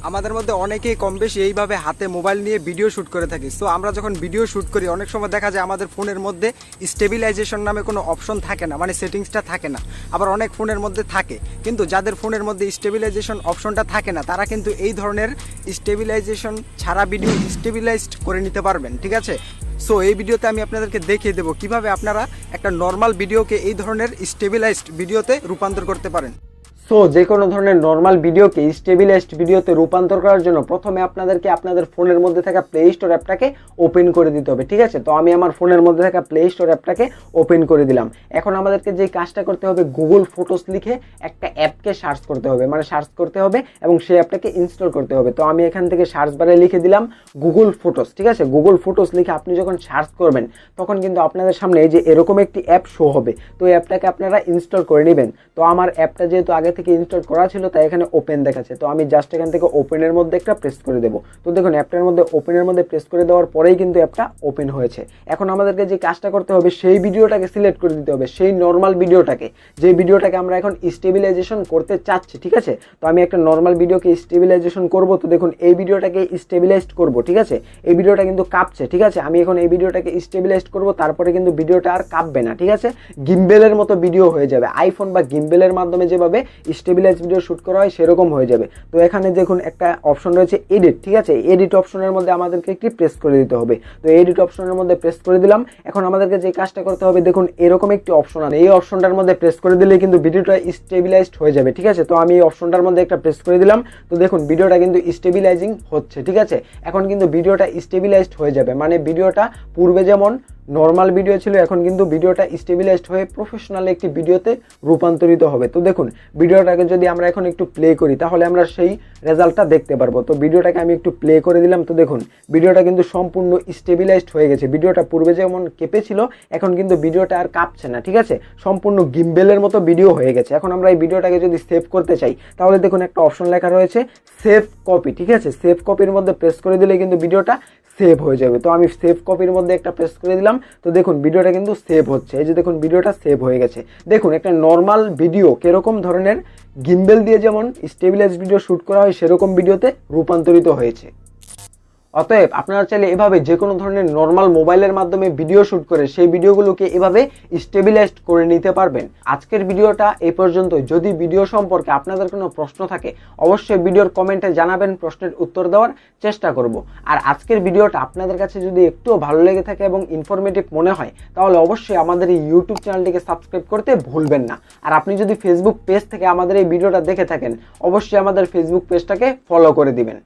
আমাদের মধ্যে অনেকেই কম বেশি এইভাবে হাতে মোবাইল নিয়ে ভিডিও শ্যুট করে থাকি। সো আমরা যখন ভিডিও শ্যুট করি অনেক সময় দেখা যায় আমাদের ফোনের মধ্যে স্টেবিলাইজেশন নামে কোনো অপশন থাকে না, মানে সেটিংসটা থাকে না। আবার অনেক ফোনের মধ্যে থাকে, কিন্তু যাদের ফোনের মধ্যে স্টেবিলাইজেশন অপশনটা থাকে না তারা কিন্তু এই ধরনের স্টেবিলাইজেশন ছাড়া ভিডিও স্টেবিলাইজড করে নিতে পারবেন, ঠিক আছে। সো এই ভিডিওতে আমি আপনাদেরকে দেখিয়ে দেবো কিভাবে আপনারা একটা নর্মাল ভিডিওকে এই ধরনের স্টেবিলাইজড ভিডিওতে রূপান্তর করতে পারেন। সো যে কোনো ধরনের নর্মাল ভিডিওকে স্টেবিলাইজড ভিডিওতে রূপান্তর করার জন্য প্রথমে আপনাদেরকে আপনাদের ফোনের মধ্যে থাকা প্লে স্টোর অ্যাপটাকে ওপেন করে দিতে হবে, ঠিক আছে। তো আমি আমার ফোনের মধ্যে থাকা প্লে স্টোর অ্যাপটাকে ওপেন করে দিলাম। এখন আমাদেরকে যে কাজটা করতে হবে, গুগল ফটোস লিখে একটা অ্যাপকে সার্চ করতে হবে, মানে সার্চ করতে হবে এবং সেই অ্যাপটাকে ইনস্টল করতে হবে। তো আমি এখান থেকে সার্চ বারে লিখে দিলাম গুগল ফটোস, ঠিক আছে। গুগল ফটোস লিখে আপনি যখন সার্চ করবেন তখন কিন্তু আপনাদের সামনে এই যে এরকম একটি অ্যাপ শো হবে। তো এই অ্যাপটাকে আপনারা ইনস্টল করে নেবেন। তো আমার অ্যাপটা যেহেতু আগে থেকে ইনস্টল করা ছিল তাই এখানে ওপেন দেখাচ্ছে। তো আমি জাস্ট এখান থেকে ওপেনের মধ্যে একটা প্রেস করে দেবো। তো দেখুন অ্যাপটার মধ্যে ওপেনের মধ্যে প্রেস করে দেওয়ার পরেই কিন্তু অ্যাপটা ওপেন হয়েছে। এখন আমাদেরকে যে কাজটা করতে হবে সেই ভিডিওটাকে সিলেক্ট করে দিতে হবে, সেই নর্মাল ভিডিওটাকে, যে ভিডিওটাকে আমরা এখন স্টেবিলাইজেশন করতে চাচ্ছি, ঠিক আছে। তো আমি একটা নর্মাল ভিডিওকে স্টেবিলাইজেশন করব। তো দেখুন এই ভিডিওটাকে স্টেবিলাইজড করব, ঠিক আছে। এই ভিডিওটা কিন্তু কাঁপছে, ঠিক আছে। আমি এখন এই ভিডিওটাকে স্টেবিলাইজড করব, তারপরে কিন্তু ভিডিওটা আর কাঁপবে না, ঠিক আছে। গিম্বেলের মতো ভিডিও হয়ে যাবে, আইফোন বা গিম্বেলের মাধ্যমে যেভাবে স্টেবিলাইজ ভিডিও শুট করা হয় সেরকম হয়ে যাবে। তো এখানে দেখুন একটা অপশন রয়েছে এডিট, ঠিক আছে। এডিট অপশনের মধ্যে আমাদেরকে একটি প্রেস করে দিতে হবে। তো এডিট অপশনের মধ্যে প্রেস করে দিলাম। এখন আমাদেরকে যে কাজটা করতে হবে, দেখুন এরকম একটি অপশন আছে, এই অপশনটার মধ্যে প্রেস করে দিলে কিন্তু ভিডিওটা স্টেবিলাইজড হয়ে যাবে, ঠিক আছে। তো আমি এই অপশনটার মধ্যে একটা প্রেস করে দিলাম। তো দেখুন ভিডিওটা কিন্তু স্টেবিলাইজিং হচ্ছে, ঠিক আছে। এখন কিন্তু ভিডিওটা স্টেবিলাইজড হয়ে যাবে, মানে ভিডিওটা পূর্বে যেমন নর্মাল ভিডিও ছিল এখন কিন্তু ভিডিওটা স্টেবিলাইজড হয়ে প্রফেশনাল একটি ভিডিওতে রূপান্তরিত হবে। তো দেখুন ভিডিওটাকে যদি আমরা এখন একটু প্লে করি তাহলে আমরা সেই রেজাল্টটা দেখতে পারবো। তো ভিডিওটাকে আমি একটু প্লে করে দিলাম। তো দেখুন ভিডিওটা কিন্তু সম্পূর্ণ স্টেবিলাইজড হয়ে গেছে। ভিডিওটা পূর্বে যেমন কেঁপেছিল এখন কিন্তু ভিডিওটা আর কাঁপছে না, ঠিক আছে। সম্পূর্ণ গিম্বেলের মতো ভিডিও হয়ে গেছে। এখন আমরা এই ভিডিওটাকে যদি সেভ করতে চাই তাহলে দেখুন একটা অপশন লেখা রয়েছে সেভ কপি, ঠিক আছে। সেভ কপির মধ্যে প্রেস করে দিলে কিন্তু ভিডিওটা সেভ হয়ে যাবে। তো আমি সেভ কপির মধ্যে একটা প্রেস করে দিলাম। তো দেখুন ভিডিওটা কিন্তু সেভ হচ্ছে, এই যে দেখুন ভিডিওটা সেভ হয়ে গেছে। দেখুন একটা নর্মাল ভিডিও কিরকম ধরনের গিম্বেল দিয়ে যেমন স্টেবিলাইজ ভিডিও শুট করা হয় সেরকম ভিডিওতে রূপান্তরিত হয়েছে। অতএব আপনারা চাইলে এভাবে যে কোনো ধরনের নর্মাল মোবাইলের মাধ্যমে ভিডিও শুট করে সেই ভিডিওগুলোকে এভাবে স্টেবিলাইজড করে নিতে পারবেন। আজকের ভিডিওটা এই পর্যন্ত। যদি ভিডিও সম্পর্কে আপনাদের কোনো প্রশ্ন থাকে অবশ্যই ভিডিওর কমেন্টে জানাবেন, প্রশ্নের উত্তর দেওয়ার চেষ্টা করব। আর আজকের ভিডিওটা আপনাদের কাছে যদি একটুও ভালো লেগে থাকে এবং ইনফরমেটিভ মনে হয় তাহলে অবশ্যই আমাদের এই ইউটিউব চ্যানেলটিকে সাবস্ক্রাইব করতে ভুলবেন না। আর আপনি যদি ফেসবুক পেজ থেকে আমাদের এই ভিডিওটা দেখে থাকেন অবশ্যই আমাদের ফেসবুক পেজটাকে ফলো করে দিবেন।